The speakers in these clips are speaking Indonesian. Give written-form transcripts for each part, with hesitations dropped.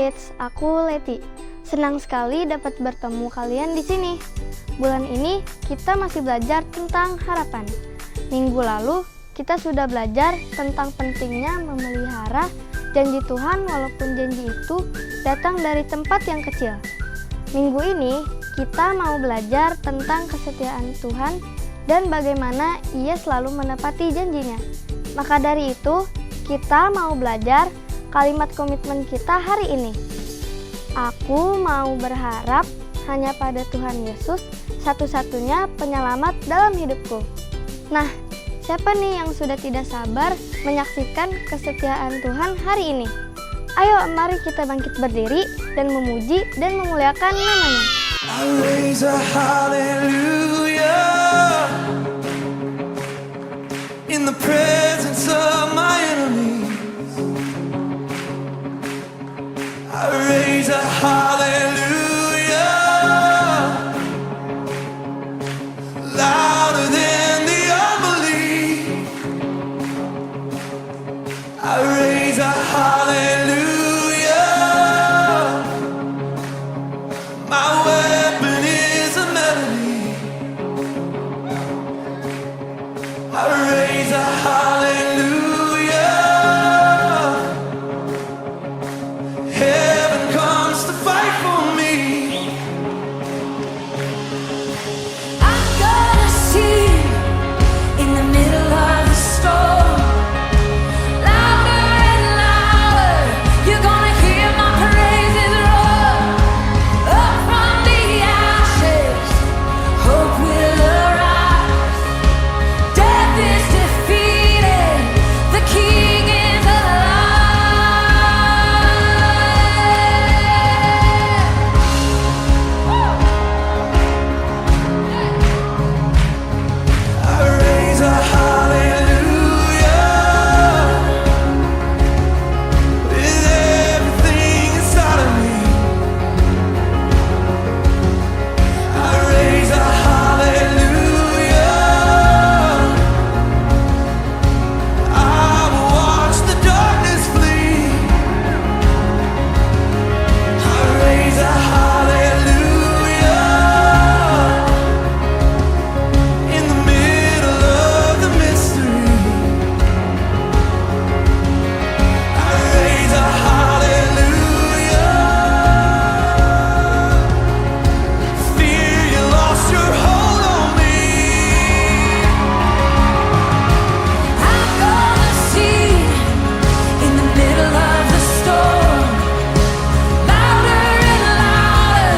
Kids, aku Leti. Senang sekali dapat bertemu kalian di sini. Bulan ini kita masih belajar tentang harapan. Minggu lalu kita sudah belajar tentang pentingnya memelihara janji Tuhan walaupun janji itu datang dari tempat yang kecil. Minggu ini kita mau belajar tentang kesetiaan Tuhan dan bagaimana Ia selalu menepati janjinya. Maka dari itu, kita mau belajar kalimat komitmen kita hari ini. Aku mau berharap hanya pada Tuhan Yesus, satu-satunya penyelamat dalam hidupku. Nah, siapa nih yang sudah tidak sabar menyaksikan kesetiaan Tuhan hari ini? Ayo, mari kita bangkit berdiri dan memuji dan memuliakan namanya. I raise a hallelujah in the presence of my enemies. I raise a hallelujah louder than the unbelief. I raise a hallelujah. My weapon is a melody. I raise a hallelujah. Heaven comes to fight for me. I'm gonna sing in the middle of the storm. Louder and louder, you're gonna hear my praises roar. Up from the ashes, hope will arise. Death is defeated, the King is alive. I raise a hallelujah with everything inside of me. I raise a hallelujah. I will watch the darkness flee. I raise a hallelujah in the middle of the mystery. I raise a hallelujah. Fear, you lost your hold on me. I'm gonna sing in the middle of the storm. Louder and louder,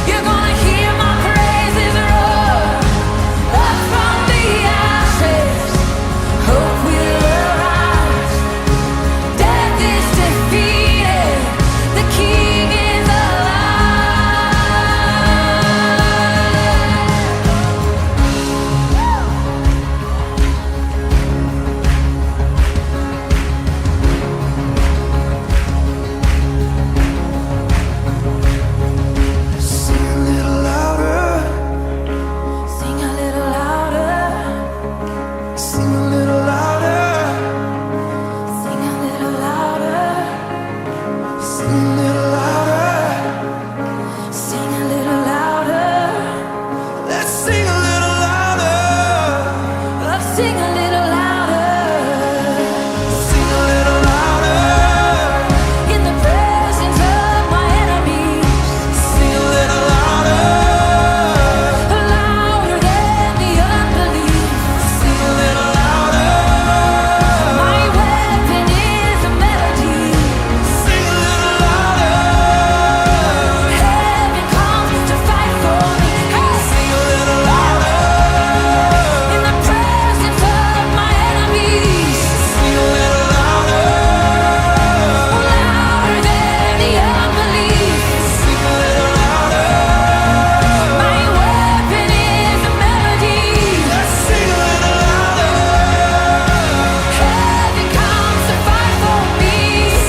you're gonna hear my praises roar. Up from the ashes, hope will arise. Death is defeated, the King is alive. Sing a little louder. Sing a little louder, Sing a little louder. sing a little louder, Sing a little louder. sing a little louder. Let's sing a little louder. Let's sing a little louder. Sing a little louder. In the presence of my enemies, Sing a little louder. louder than the unbelief. Sing a little louder. My weapon is a melody. Sing a little louder. Heaven comes to fight for me. Hey! Sing a little louder. In the presence of my enemies, Sing a little louder. louder than the unbelief. Sing a little louder. My weapon is a melody. Let's sing a little louder. Heaven comes to fight for me.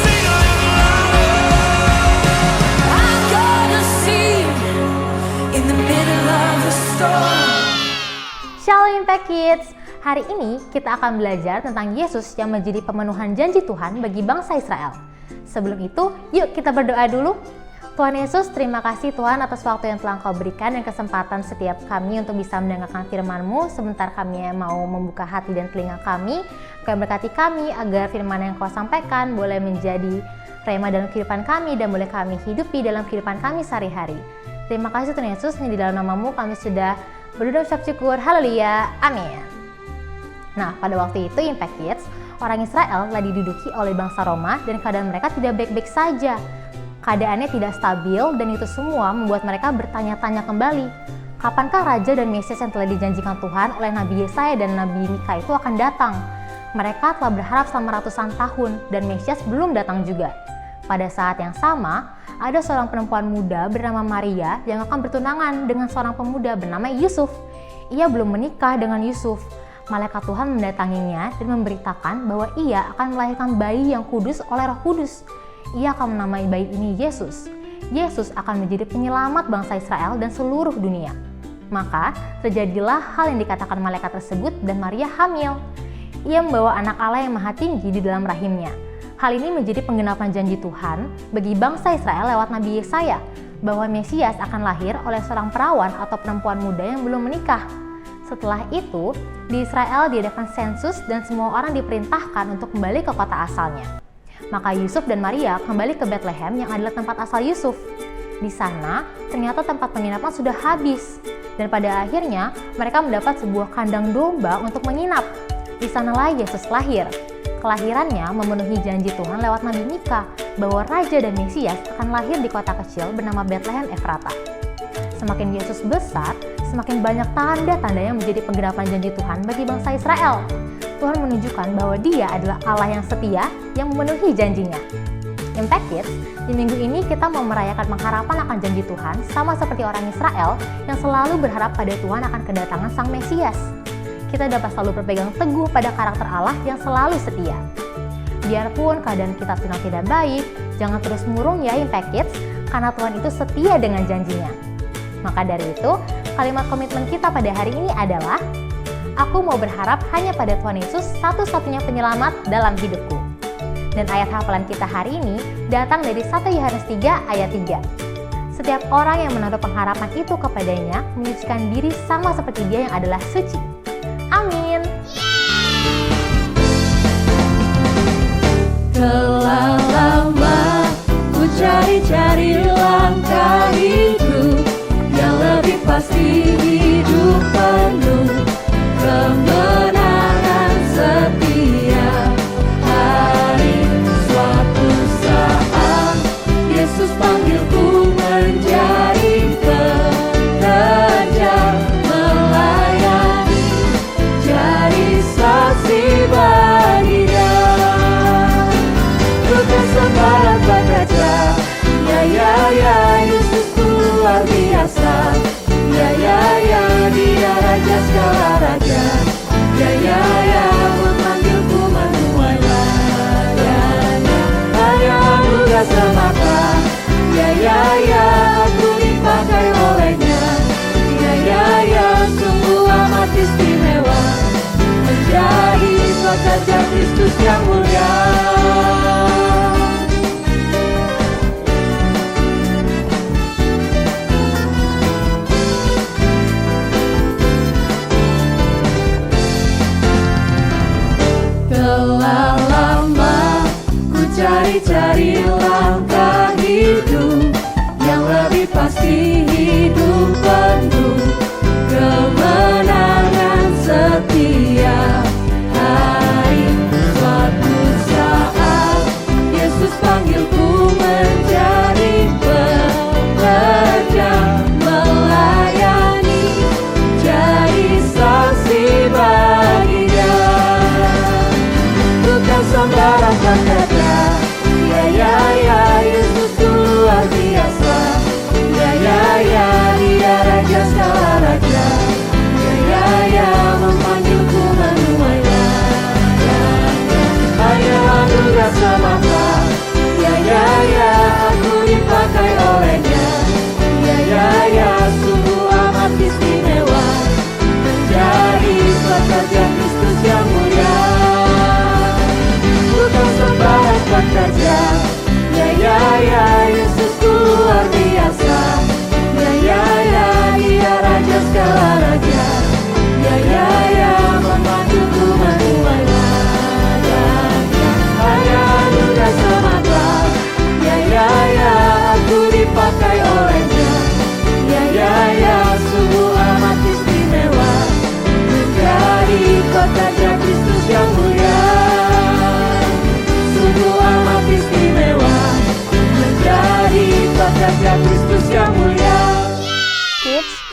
Sing a little louder. I'm gonna sing in the middle of the storm. Shalom Impact Kids, hari ini kita akan belajar tentang Yesus yang menjadi pemenuhan janji Tuhan bagi bangsa Israel. Sebelum itu, yuk kita berdoa dulu. Tuhan Yesus, terima kasih Tuhan atas waktu yang telah Engkau berikan dan kesempatan setiap kami untuk bisa mendengarkan firman-Mu. Sebentar kami mau membuka hati dan telinga kami. Kau berkati kami agar firman yang Kau sampaikan boleh menjadi rema dalam kehidupan kami dan boleh kami hidupi dalam kehidupan kami sehari-hari. Terima kasih Tuhan Yesus, di dalam nama-Mu kami sudah berdoa ucap syukur. Haleluya, amin. Nah, pada waktu itu Impact Kids, orang Israel telah diduduki oleh bangsa Roma dan keadaan mereka tidak baik-baik saja. Keadaannya tidak stabil dan itu semua membuat mereka bertanya-tanya kembali. Kapankah Raja dan Mesias yang telah dijanjikan Tuhan oleh Nabi Yesaya dan Nabi Mika itu akan datang? Mereka telah berharap selama ratusan tahun dan Mesias belum datang juga. Pada saat yang sama, ada seorang perempuan muda bernama Maria yang akan bertunangan dengan seorang pemuda bernama Yusuf. Ia belum menikah dengan Yusuf. Malaikat Tuhan mendatanginya dan memberitakan bahwa ia akan melahirkan bayi yang kudus oleh Roh Kudus. Ia akan menamai bayi ini Yesus. Yesus akan menjadi penyelamat bangsa Israel dan seluruh dunia. Maka terjadilah hal yang dikatakan malaikat tersebut dan Maria hamil. Ia membawa anak Allah yang maha tinggi di dalam rahimnya. Hal ini menjadi penggenapan janji Tuhan bagi bangsa Israel lewat Nabi Yesaya bahwa Mesias akan lahir oleh seorang perawan atau perempuan muda yang belum menikah. Setelah itu, di Israel diadakan sensus dan semua orang diperintahkan untuk kembali ke kota asalnya. Maka Yusuf dan Maria kembali ke Bethlehem yang adalah tempat asal Yusuf. Di sana, ternyata tempat penginapan sudah habis. Dan pada akhirnya, mereka mendapat sebuah kandang domba untuk menginap. Di sanalah Yesus lahir. Kelahirannya memenuhi janji Tuhan lewat Nabi Mika bahwa Raja dan Mesias akan lahir di kota kecil bernama Bethlehem Efrata. Semakin Yesus besar, semakin banyak tanda-tanda yang menjadi penggenapan janji Tuhan bagi bangsa Israel. Tuhan menunjukkan bahwa Dia adalah Allah yang setia yang memenuhi janjinya. Impact Kids, di minggu ini kita mau merayakan pengharapan akan janji Tuhan sama seperti orang Israel yang selalu berharap pada Tuhan akan kedatangan Sang Mesias. Kita dapat selalu berpegang teguh pada karakter Allah yang selalu setia. Biarpun keadaan kita sedang tidak baik, jangan terus murung ya Impact Kids, karena Tuhan itu setia dengan janjinya. Maka dari itu, kalimat komitmen kita pada hari ini adalah, aku mau berharap hanya pada Tuhan Yesus satu-satunya penyelamat dalam hidupku. Dan ayat hafalan kita hari ini datang dari 1 Yohanes 3 ayat 3. Setiap orang yang menaruh pengharapan itu kepadanya menyucikan diri sama seperti Dia yang adalah suci. Amin. Telah lama ku cari-cari langkah hidup yang lebih pasti, hidup penuh kemenangan setia. Hari suatu saat Yesus panggilku menjadi pekerja, melayani, jadi saksi bagi Dia. Bukan sembarang pekerja, ya Yesus luar biasa. Ya Dia Raja segala raja. Ya memanggilku menuai ladangnya. Hanya anugerah semata. Ya aku dipakai olehnya. Ya sungguh amat istimewa menjadi pekerja Kristus yang mulia. Telah lama ku cari-cari langkah hidup yang lebih pasti, hidup penuh kemenangan setia. Hari suatu saat Yesus panggilku menjadi pekerja, melayani, jadi saksi bagi Dia. Bukan sembarang pekerja, ya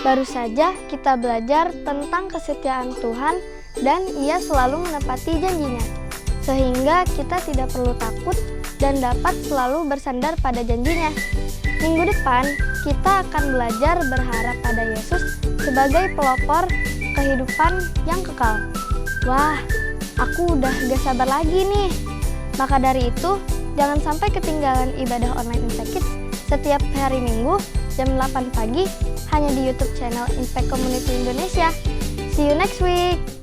Baru saja kita belajar tentang kesetiaan Tuhan dan Ia selalu menepati janjinya, sehingga kita tidak perlu takut dan dapat selalu bersandar pada janjinya. Minggu depan, kita akan belajar berharap pada Yesus sebagai pelopor kehidupan yang kekal. Wah, aku udah gak sabar lagi nih. Maka dari itu, jangan sampai ketinggalan ibadah online Impact Kids setiap hari Minggu jam 8 pagi hanya di YouTube channel Impact Community Indonesia. See you next week!